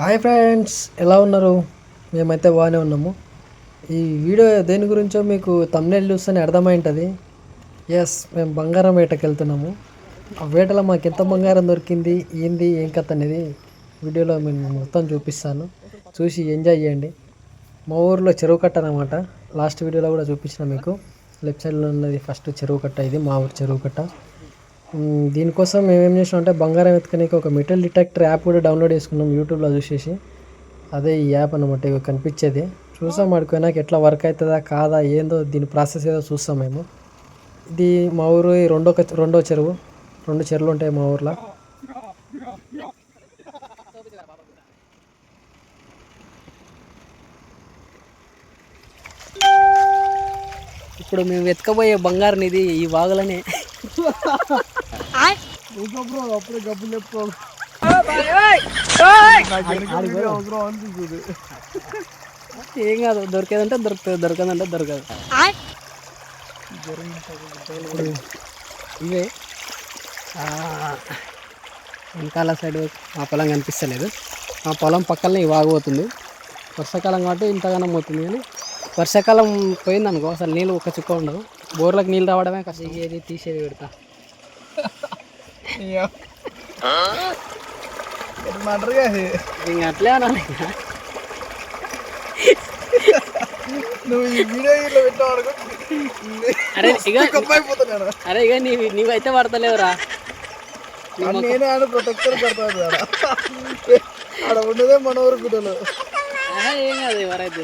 Hi friends, ఎలా ఉన్నారు? మేమైతే బాగానే ఉన్నాము. ఈ వీడియో దేని గురించో మీకు థంబ్నెయిల్ చూస్తేనే అర్థమై ఉంటుంది. ఎస్, మేము బంగారం వేటకి వెళ్తున్నాము. ఆ వేటలో మాకు ఎంత బంగారం దొరికింది, ఏంది ఏం కథ అనేది వీడియోలో మేము మొత్తం చూపిస్తాను. చూసి ఎంజాయ్ చేయండి. మా ఊర్లో చెరువు కట్ట అనమాట. లాస్ట్ వీడియోలో కూడా చూపించిన మీకు. లెఫ్ట్ సైడ్లో ఉన్నది ఫస్ట్ చెరువు కట్ట. ఇది మా ఊరు చెరువు కట్ట. దీనికోసం మేము ఏం చేసినాం అంటే బంగారం ఎత్తుకనికి ఒక మెటల్ డిటెక్టర్ యాప్ కూడా డౌన్లోడ్ చేసుకున్నాం యూట్యూబ్లో చూసేసి. అదే ఈ యాప్ అనమాట. ఇవి కనిపించేది చూసాం. ఆడుకోనాక ఎట్లా వర్క్ అవుతుందా కాదా ఏందో దీని ప్రాసెస్ ఏదో చూస్తాం మేము. ఇది మా ఊరు రెండో చెరువు. 2 చెరువులు ఉంటాయి మా ఊర్లో. ఇప్పుడు మేము వెతకబోయే బంగారం ఇది ఈ వాగులనే. అప్పుడే గబ్బులు చెప్పుకోవాలి. ఏం కాదు, దొరికేదంటే దొరుకుతుంది, దొరకదంటే దొరకదు. ఇవే వెనకాల సైడ్ మా పొలం కనిపిస్తలేదు. మా పొలం పక్కనే వాగిపోతుంది. వర్షాకాలం కాబట్టి ఇంతగానం పోతుంది, కానీ వర్షాకాలం పోయిందనుకో అసలు నీళ్ళు ఒక చుక్క ఉండవు. బోర్లకు నీళ్ళు రావడమే కష్టం. ఏది తీసేది పెడతా అట్లే అనాలి. అరే ఇక నీవైతే పడతలేవురా. నేనే ఆడ ప్రొటెక్టర్ కడతాను. ఆడ ఉండదే మన ఊరు బిడ్డలు. ఏం కాదు ఎవరైతే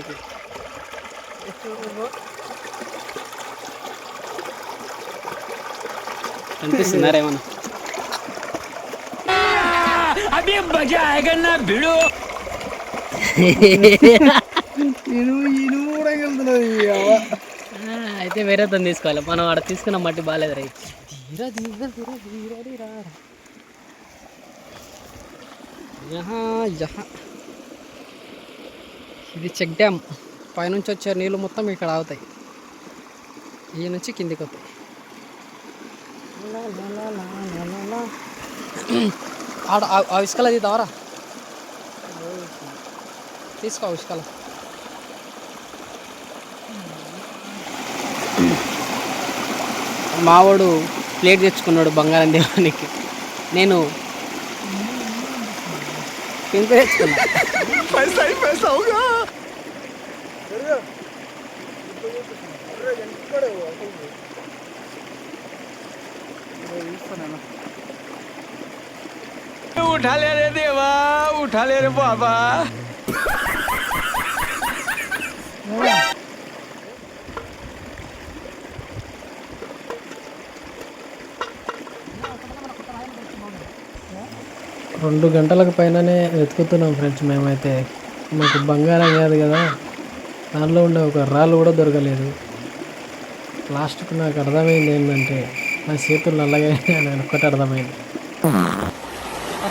కనిపిస్తున్నారా ఏమన్నా? అయితే వేరే తను తీసుకోవాలి. మనం ఆడ తీసుకున్న మట్టి బాగాలేదు రై. ఇది చెక్ డ్యామ్. పైనుంచి వచ్చే నీళ్ళు మొత్తం ఇక్కడ ఆగుతాయి. ఈ నుంచి కిందికి వస్తాయి. ఆడ ఆ ఇసుకలు అది తావరా, తీసుకో ఇసుకలు. మావాడు ప్లేట్ తెచ్చుకున్నాడు బంగారం దేవానికి. నేను పింక్ తెచ్చుకున్నా. उठा ले रे देवा, उठा ले रे बाबा. రెండు గంటలకు పైననే వెతుకుతున్నాం ఫ్రెండ్స్. మేమైతే మాకు బంగారం కాదు కదా, దానిలో ఉండే ఒక రాళ్ళు కూడా దొరకలేదు. లాస్ట్కు నాకు అర్థమైంది ఏంటంటే నా చేతులు నల్లగా అని ఒక్కటి అర్థమైంది.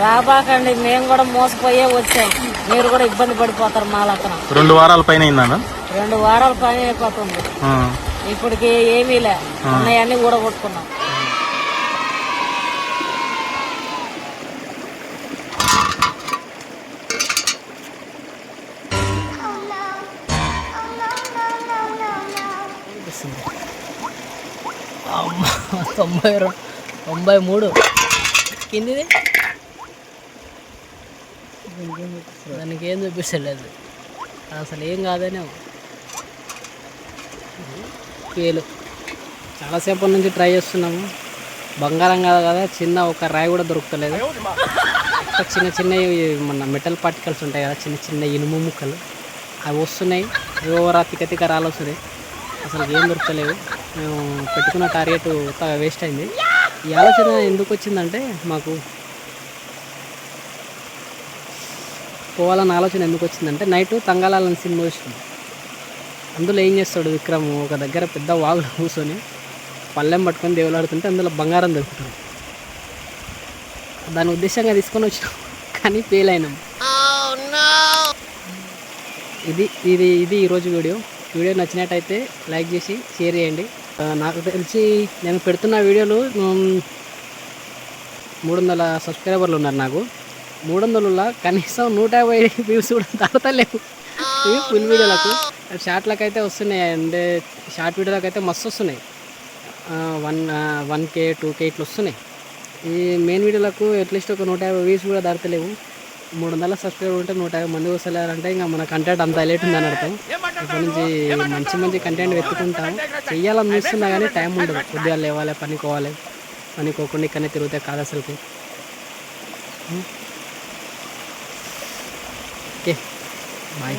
రాబాకండి, మేము కూడా మోసపోయే వచ్చాం. మీరు కూడా ఇబ్బంది పడిపోతారు. మా లెక్కన 2 వారాల పైన అయిందా? 2 వారాల పైన అయిపోతుంది. ఇప్పటికి ఏమీ లే, ఉన్నాయన్నీ ఊడగొట్టుకున్నాం. అమ్మా 93 కిందిది. దానికి ఏం చూపిస్తలేదు అసలు. ఏం కాదనే పేలు. చాలాసేపటి నుంచి ట్రై చేస్తున్నాము. బంగారం కాదు కదా, చిన్న ఒక రాయి కూడా దొరుకుతలేదు. చిన్న చిన్నవి మన మెటల్ పార్టికల్స్ ఉంటాయి కదా, చిన్న చిన్న ఇనుము ముక్కలు అవి వస్తున్నాయి. ఓవరా తిక్క రాళ్ళు వస్తున్నాయి. అసలు ఏం దొరకలేవు. మేము పెట్టుకున్న టార్గెట్ వేస్ట్ అయింది. ఈ ఆలోచన ఎందుకు వచ్చిందంటే, మాకు పోవాలన్న ఆలోచన ఎందుకు వచ్చిందంటే, నైట్ తంగాలని సినిమా చూసినాం. అందులో ఏం చేస్తాడు విక్రమ్, ఒక దగ్గర పెద్ద వాగులో కూర్చొని పళ్ళెం పట్టుకొని దేవులాడుతుంటే అందులో బంగారం దొరుకుతుంది. దాని ఉద్దేశంగా తీసుకొని వచ్చినాం, కానీ ఫెయిల్ అయినాం. ఇది ఈరోజు వీడియో నచ్చినట్టయితే లైక్ చేసి షేర్ చేయండి. నాకు తెలిసి నేను పెడుతున్న వీడియోలు 300 సబ్స్క్రైబర్లు ఉన్నారు నాకు. 300ల కనీసం 150 వ్యూస్ కూడా దాటలేవు ఇవి ఫుల్ వీడియోలకు. షార్ట్లకు అయితే వస్తున్నాయి అంటే షార్ట్ వీడియోలకు అయితే మస్తు వస్తున్నాయి, 1K 2K ఇట్లా వస్తున్నాయి. ఈ మెయిన్ వీడియోలకు అట్లీస్ట్ ఒక 150 వ్యూస్ కూడా దాటలేవు. 300 సబ్స్క్రైబర్ ఉంటే 150 మంది వస్తలేరంటే ఇంకా మన కంటెంట్ అంత హైలైట్ ఉందని అర్థం. ఇప్పటి నుంచి మంచి కంటెంట్ వెతుకుంటాం, చెయ్యాలని చూస్తున్నా కానీ టైం ఉండదు. కొద్దిగా లేవాలి, పనికోవాలి, పనికోకుండా ఇక్కడనే తిరుగుతాయి కాదు అసలుకి. Okay bye.